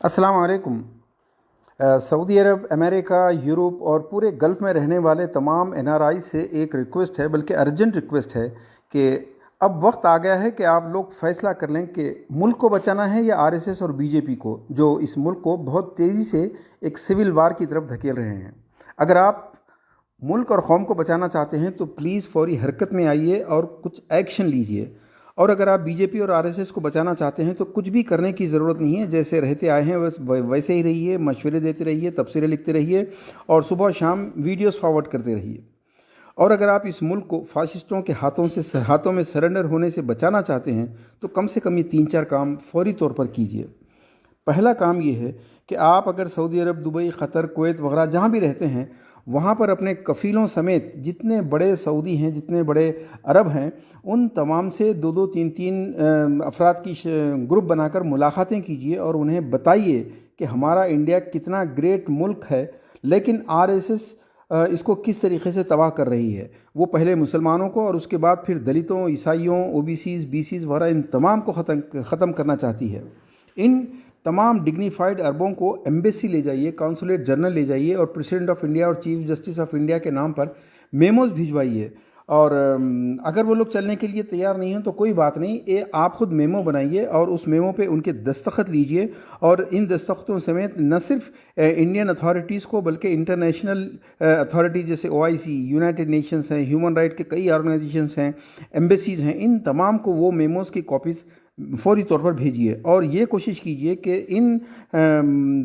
अस्सलाम वालेकुम। सऊदी अरब, America, Europe और पूरे गल्फ़ में रहने वाले तमाम एनआरआई से एक रिक्वेस्ट है, बल्कि अर्जेंट रिक्वेस्ट है कि अब वक्त आ गया है कि आप लोग फ़ैसला कर लें कि मुल्क को बचाना है या आरएसएस और बीजेपी को, जो इस मुल्क को बहुत तेज़ी से एक सिविल वार की तरफ धकेल रहे हैं। अगर आप मुल्क और कौम को बचाना चाहते हैं तो प्लीज़ फौरी हरकत में आइए और कुछ एक्शन लीजिए। और अगर आप बीजेपी और आरएसएस को बचाना चाहते हैं तो कुछ भी करने की ज़रूरत नहीं है, जैसे रहते आए हैं बस वैसे ही रहिए, मशवरे देते रहिए, तबसरे लिखते रहिए और सुबह शाम वीडियोस फॉरवर्ड करते रहिए। और अगर आप इस मुल्क को फाशिस्टों के हाथों में सरेंडर होने से बचाना चाहते हैं तो कम से कम ये 3-4 काम फौरी तौर पर कीजिए। पहला काम ये है कि आप अगर सऊदी अरब, दुबई, क़तर, कुवैत वगैरह जहाँ भी रहते हैं, वहाँ पर अपने कफ़ीलों समेत जितने बड़े सऊदी हैं, जितने बड़े अरब हैं, उन तमाम से 2-2, 3-3 अफराद की ग्रुप बनाकर मुलाकातें कीजिए और उन्हें बताइए कि हमारा इंडिया कितना ग्रेट मुल्क है, लेकिन आरएसएस इसको किस तरीके से तबाह कर रही है। वो पहले मुसलमानों को और उसके बाद फिर दलितों, ईसाइयों, ओबीसीज़, बीसीज़ वगैरह इन तमाम को ख़त्म करना चाहती है। इन तमाम डिग्निफाइड अरबों को एम्बेसी ले जाइए, काउंसुलेट जनरल ले जाइए और प्रेसिडेंट ऑफ इंडिया और चीफ जस्टिस ऑफ इंडिया के नाम पर मेमोज़ भिजवाइए। और अगर वो लोग चलने के लिए तैयार नहीं हैं तो कोई बात नहीं, ये आप खुद मेमो बनाइए और उस मेमो पे उनके दस्तखत लीजिए। और इन दस्तखतों समेत न सिर्फ इंडियन अथॉरिटीज़ को बल्कि इंटरनेशनल अथॉरिटीज़ जैसे ओआईसी, यूनाइटेड नेशंस हैं, ह्यूमन राइट के कई ऑर्गेनाइजेशंस हैं, एम्बेसीज़ हैं, इन तमाम को वो मेमोज़ की कॉपीज़ फौरी तौर पर भेजिए। और ये कोशिश कीजिए कि इन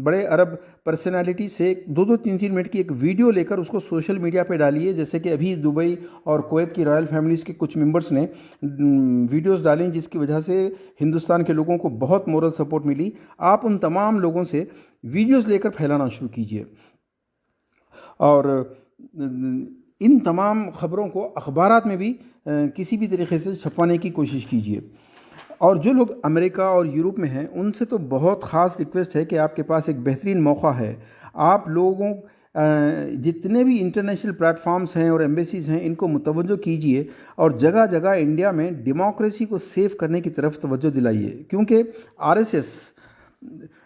बड़े अरब पर्सनालिटी से 2-2, 3-3 मिनट की एक वीडियो लेकर उसको सोशल मीडिया पे डालिए, जैसे कि अभी दुबई और कुवैत की रॉयल फैमिलीज़ के कुछ मेंबर्स ने वीडियोस डालें, जिसकी वजह से हिंदुस्तान के लोगों को बहुत मोरल सपोर्ट मिली। आप उन तमाम लोगों से वीडियोस लेकर फैलाना शुरू कीजिए और इन तमाम ख़बरों को अखबारात में भी किसी भी तरीके से छपवाने की कोशिश कीजिए। और जो लोग अमेरिका और यूरोप में हैं उनसे तो बहुत ख़ास रिक्वेस्ट है कि आपके पास एक बेहतरीन मौका है। आप लोगों जितने भी इंटरनेशनल प्लेटफॉर्म्स हैं और एम्बेसीज़ हैं, इनको मुतवज्जो कीजिए और जगह जगह इंडिया में डेमोक्रेसी को सेव करने की तरफ तवज्जो दिलाइए। क्योंकि आरएसएस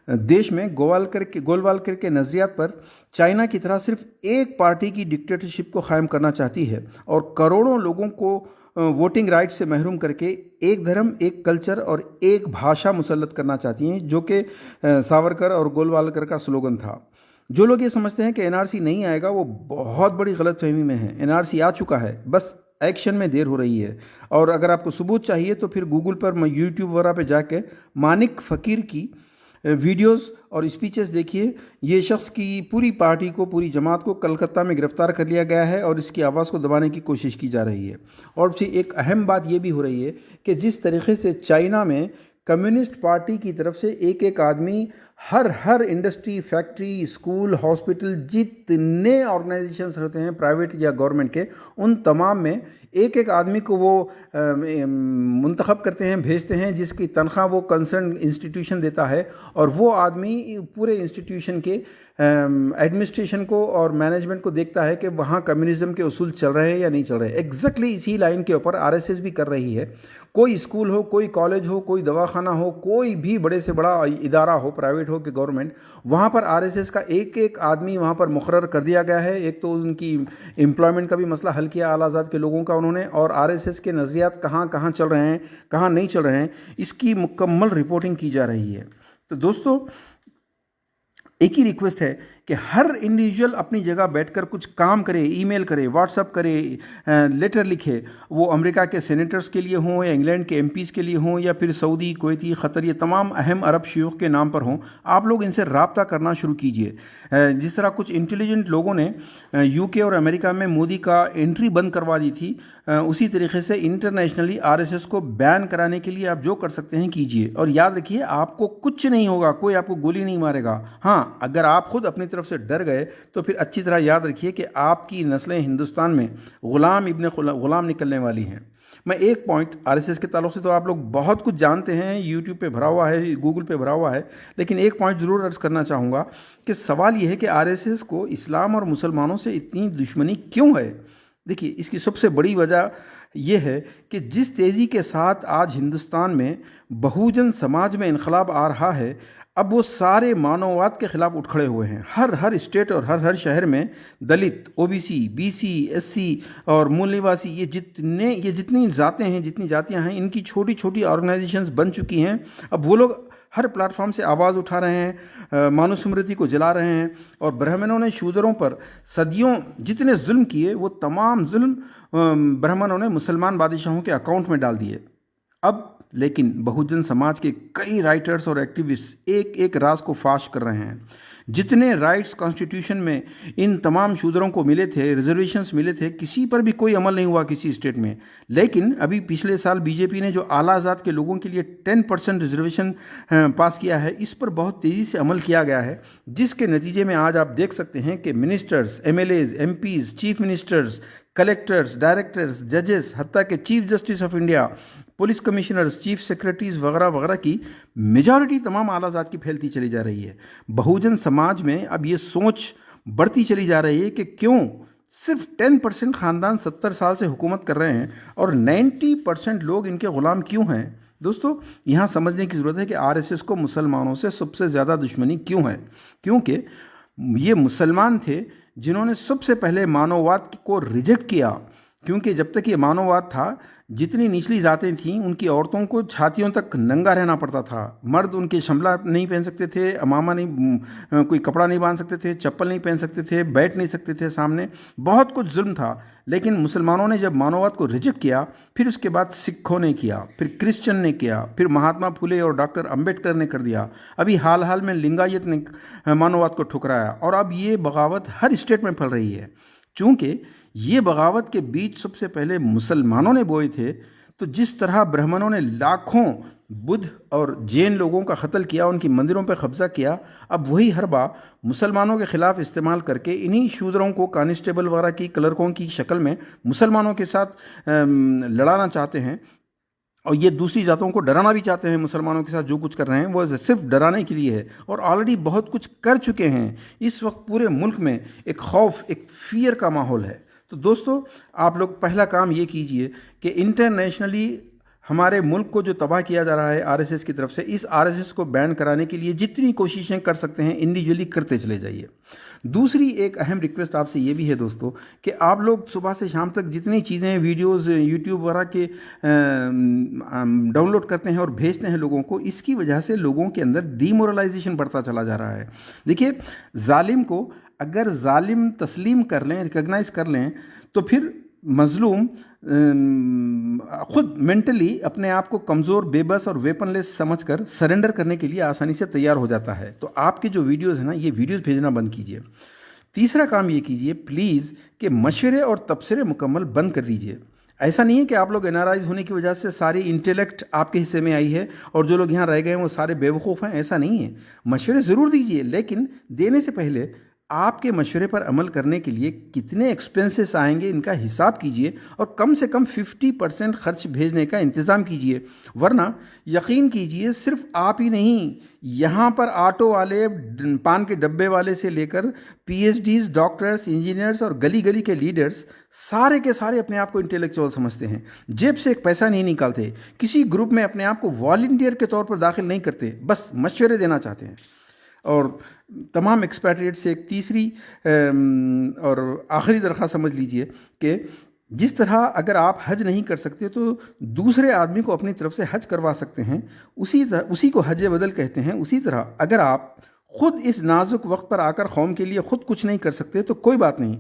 देश में गोलवालकर के नज़रियात पर चाइना की तरह सिर्फ एक पार्टी की डिक्टेटरशिप को क़ायम करना चाहती है और करोड़ों लोगों को वोटिंग राइट से महरूम करके एक धर्म, एक कल्चर और एक भाषा मुसल्लत करना चाहती हैं, जो कि सावरकर और गोलवालकर का स्लोगन था। जो लोग ये समझते हैं कि एनआरसी नहीं आएगा वो बहुत बड़ी गलतफहमी में है। एनआरसी आ चुका है, बस एक्शन में देर हो रही है। और अगर आपको सबूत चाहिए तो फिर गूगल पर, यूट्यूब वगैरह पे जाके मानिक फ़कीर की वीडियोस और स्पीचेस देखिए। ये शख्स की पूरी पार्टी को, पूरी जमात को कलकत्ता में गिरफ़्तार कर लिया गया है और इसकी आवाज़ को दबाने की कोशिश की जा रही है। और फिर एक अहम बात ये भी हो रही है कि जिस तरीके से चाइना में कम्युनिस्ट पार्टी की तरफ से एक एक आदमी हर इंडस्ट्री, फैक्ट्री, स्कूल, हॉस्पिटल, जितने ऑर्गेनाइजेशंस रहते हैं प्राइवेट या गवर्नमेंट के, उन तमाम में एक एक आदमी को वो मुंतखब करते हैं, भेजते हैं, जिसकी तनख्वाह वो कंसर्न इंस्टीट्यूशन देता है और वो आदमी पूरे इंस्टीट्यूशन के एडमिनिस्ट्रेशन को और मैनेजमेंट को देखता है कि वहाँ कम्युनिज़्म के उसूल चल रहे हैं या नहीं चल रहे हैं। एग्जैक्टली इसी लाइन के ऊपर आरएसएस भी कर रही है। कोई स्कूल हो, कोई कॉलेज हो, कोई दवाखाना हो, कोई भी बड़े से बड़ा इदारा हो, प्राइवेट हो कि गवर्नमेंट, वहाँ पर आरएसएस का एक एक आदमी वहाँ पर मुकर्रर कर दिया गया है। एक तो उनकी एम्प्लॉयमेंट का भी मसला हल किया आला ज़ात के लोगों का उन्होंने, और आरएसएस के नज़रियात कहाँ कहाँ चल रहे हैं, कहाँ नहीं चल रहे हैं, इसकी मुकम्मल रिपोर्टिंग की जा रही है। तो दोस्तों, एक ही रिक्वेस्ट है कि हर इंडिविजुअल अपनी जगह बैठकर कुछ काम करे, ईमेल करे, व्हाट्सअप करे, लेटर लिखे। वो अमेरिका के सेनेटर्स के लिए हों या इंग्लैंड के एमपीज़ के लिए हों या फिर सऊदी, कुवैती, क़तर, ये तमाम अहम अरब शयूख के नाम पर हों, आप लोग इनसे रब्ता करना शुरू कीजिए। जिस तरह कुछ इंटेलिजेंट लोगों ने यूके और अमेरिका में मोदी का एंट्री बंद करवा दी थी, उसी तरीके से इंटरनेशनली आरएसएस को बैन कराने के लिए आप जो कर सकते हैं कीजिए। और याद रखिए, आपको कुछ नहीं होगा, कोई आपको गोली नहीं मारेगा। हाँ, अगर आप खुद अपनी तरफ से डर गए तो फिर अच्छी तरह याद रखिए कि आपकी नस्लें हिंदुस्तान में गुलाम इब्न गुलाम निकलने वाली हैं। मैं एक पॉइंट आरएसएस के ताल्लुक से तो आप लोग बहुत कुछ जानते हैं, यूट्यूब पे भरा हुआ है, गूगल पे भरा हुआ है, लेकिन एक पॉइंट ज़रूर अर्ज़ करना चाहूँगा कि सवाल ये है कि आरएसएस को इस्लाम और मुसलमानों से इतनी दुश्मनी क्यों है। देखिए, इसकी सबसे बड़ी वजह यह है कि जिस तेज़ी के साथ आज हिंदुस्तान में बहुजन समाज में इनकलाब आ रहा है, اب वो सारे मानववाद के खिलाफ उठ खड़े हुए हैं। हर स्टेट और हर शहर में दलित, ओबीसी, बीसी, एससी और मूल निवासी, ये जितनी ज़ातें हैं, जितनी जातियां हैं, इनकी छोटी छोटी ऑर्गेनाइजेशंस बन चुकी हैं। अब वो लोग हर प्लेटफॉर्म से आवाज़ उठा रहे हैं, मनुस्मृति को जला रहे हैं, और ब्राह्मणों ने शूद्रों पर सदियों जितने जुल्म किए, वो तमाम जुल्म ब्राह्मणों ने मुसलमान बादशाहों के अकाउंट में डाल दिए। अब लेकिन बहुजन समाज के कई राइटर्स और एक्टिविस्ट एक एक राज को फाश कर रहे हैं। जितने राइट्स कॉन्स्टिट्यूशन में इन तमाम शूद्रों को मिले थे, रिजर्वेशंस मिले थे, किसी पर भी कोई अमल नहीं हुआ किसी स्टेट में। लेकिन अभी पिछले साल बीजेपी ने जो आला ज़ात के लोगों के लिए 10% रिजर्वेशन पास किया है, इस पर बहुत तेज़ी से अमल किया गया है, जिसके नतीजे में आज आप देख सकते हैं कि ministers, MLAs, MPs, chief ministers, collectors, directors, जजेस, हत्ता के chief justice of India, police commissioners, chief secretaries वगैरह वगैरह की मेजॉरिटी तमाम आला ज़ात की फैलती चली जा रही है। बहुजन समाज में अब ये सोच बढ़ती चली जा रही है कि क्यों सिर्फ 10% ख़ानदान 70 साल से हुकूमत कर रहे हैं और 90% लोग इनके ग़ुलाम क्यों हैं। दोस्तों, यहाँ समझने की ज़रूरत है कि आरएसएस को मुसलमानों से सबसे ज़्यादा दुश्मनी क्यों है। क्योंकि ये मुसलमान थे जिन्होंने सबसे पहले मानववाद को रिजेक्ट किया। क्योंकि जब तक ये मानववाद था, जितनी निचली ज़ातें थीं उनकी औरतों को छातियों तक नंगा रहना पड़ता था। मर्द उनके शमला नहीं पहन सकते थे, अमामा नहीं, कोई कपड़ा नहीं बांध सकते थे, चप्पल नहीं पहन सकते थे, बैठ नहीं सकते थे सामने, बहुत कुछ जुल्म था। लेकिन मुसलमानों ने जब मानववाद को रिजेक्ट किया, फिर उसके बाद सिखों ने किया, फिर क्रिश्चियन ने किया, फिर महात्मा फुले और डॉक्टर अम्बेडकर ने कर दिया, अभी हाल में लिंगायत ने मानववाद को ठुकराया, और अब ये बगावत हर स्टेट में फैल रही है। चूँकि ये बगावत के बीज सबसे पहले मुसलमानों ने बोए थे, तो जिस तरह ब्राह्मणों ने लाखों बुद्ध और जैन लोगों का कत्ल किया, उनकी मंदिरों पर कब्ज़ा किया, अब वही हरबा मुसलमानों के ख़िलाफ़ इस्तेमाल करके इन्हीं शूद्रों को कांस्टेबल वगैरह की, क्लर्कों की शक्ल में मुसलमानों के साथ लड़ाना चाहते हैं। और ये दूसरी जातों को डराना भी चाहते हैं। मुसलमानों के साथ जो कुछ कर रहे हैं वो सिर्फ डराने के लिए है, और ऑलरेडी बहुत कुछ कर चुके हैं। इस वक्त पूरे मुल्क में एक खौफ, एक फियर का माहौल है। तो दोस्तों, आप लोग पहला काम ये कीजिए कि इंटरनेशनली हमारे मुल्क को जो तबाह किया जा रहा है आरएसएस की तरफ से, इस आरएसएस को बैन कराने के लिए जितनी कोशिशें कर सकते हैं इंडिविजुअली करते चले जाइए। दूसरी एक अहम रिक्वेस्ट आपसे ये भी है दोस्तों कि आप लोग सुबह से शाम तक जितनी चीज़ें, वीडियोस यूट्यूब वगैरह के डाउनलोड करते हैं और भेजते हैं लोगों को, इसकी वजह से लोगों के अंदर डीमोरलाइजेशन बढ़ता चला जा रहा है। देखिए, जालिम को अगर जालिम तस्लीम कर लें, रिकग्नाइज़ कर लें, तो फिर मज़लूम खुद मेंटली अपने आप को कमज़ोर, बेबस और वेपनलेस समझकर सरेंडर करने के लिए आसानी से तैयार हो जाता है। तो आपके जो वीडियोस हैं ना, ये वीडियोस भेजना बंद कीजिए। तीसरा काम ये कीजिए प्लीज़ कि मशवरे और तबसरे मुकम्मल बंद कर दीजिए। ऐसा नहीं है कि आप लोग एनआरआईज होने की वजह से सारी इंटेलेक्ट आपके हिस्से में आई है और जो लोग यहाँ रह गए हैं वो सारे बेवकूफ़ हैं, ऐसा नहीं है। मशवरे ज़रूर दीजिए, लेकिन देने से पहले आपके मशवरे पर अमल करने के लिए कितने एक्सपेंसेस आएंगे इनका हिसाब कीजिए, और कम से कम 50% खर्च भेजने का इंतज़ाम कीजिए। वरना यकीन कीजिए, सिर्फ आप ही नहीं, यहाँ पर ऑटो वाले, पान के डब्बे वाले से लेकर पीएचडीज, डॉक्टर्स, इंजीनियर्स और गली गली के लीडर्स सारे के सारे अपने आप को इंटेलेक्चुअल समझते हैं, जेब से एक पैसा नहीं निकालते, किसी ग्रुप में अपने आप को वॉलंटियर के तौर पर दाखिल नहीं करते, बस मशवरे देना चाहते हैं। और तमाम एक्सपैट्रिएट से एक तीसरी और आखिरी दरख्वास्त समझ लीजिए कि जिस तरह अगर आप हज नहीं कर सकते तो दूसरे आदमी को अपनी तरफ से हज करवा सकते हैं, उसी को हज बदल कहते हैं। उसी तरह अगर आप ख़ुद इस नाजुक वक्त पर आकर कौम के लिए ख़ुद कुछ नहीं कर सकते तो कोई बात नहीं,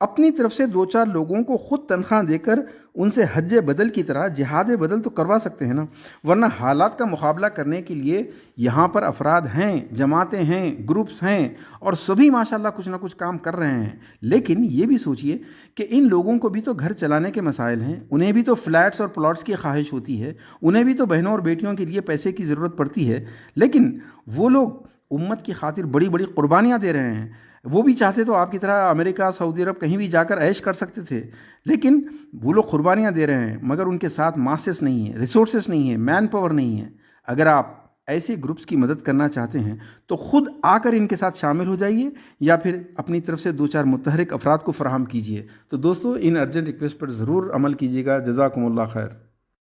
अपनी तरफ से 2-4 लोगों को ख़ुद तनख्वाह देकर उनसे हज बदल की तरह जिहाद बदल तो करवा सकते हैं ना। वरना हालात का मुकाबला करने के लिए यहाँ पर अफराद हैं, जमातें हैं, ग्रुप्स हैं, और सभी माशाल्लाह कुछ ना कुछ काम कर रहे हैं। लेकिन ये भी सोचिए कि इन लोगों को भी तो घर चलाने के मसाइल हैं, उन्हें भी तो फ्लैट्स और प्लॉट्स की ख्वाहिश होती है, उन्हें भी तो बहनों और बेटियों के लिए पैसे की ज़रूरत पड़ती है। लेकिन वो लोग उम्मत की खातिर बड़ी बड़ी कुर्बानियाँ दे रहे हैं। वो भी चाहते तो आपकी तरह अमेरिका, सऊदी अरब कहीं भी जाकर ऐश कर सकते थे, लेकिन वो लोग कुर्बानियाँ दे रहे हैं, मगर उनके साथ मासेस नहीं है, रिसोर्सेस नहीं है, मैन पावर नहीं है। अगर आप ऐसे ग्रुप्स की मदद करना चाहते हैं तो ख़ुद आकर इनके साथ शामिल हो जाइए, या फिर अपनी तरफ से 2-4 मुतहरिक अफराद को फराहम कीजिए। तो दोस्तों, इन अर्जेंट रिक्वेस्ट पर ज़रूर अमल कीजिएगा। जज़ाकुमुल्लाह खैर।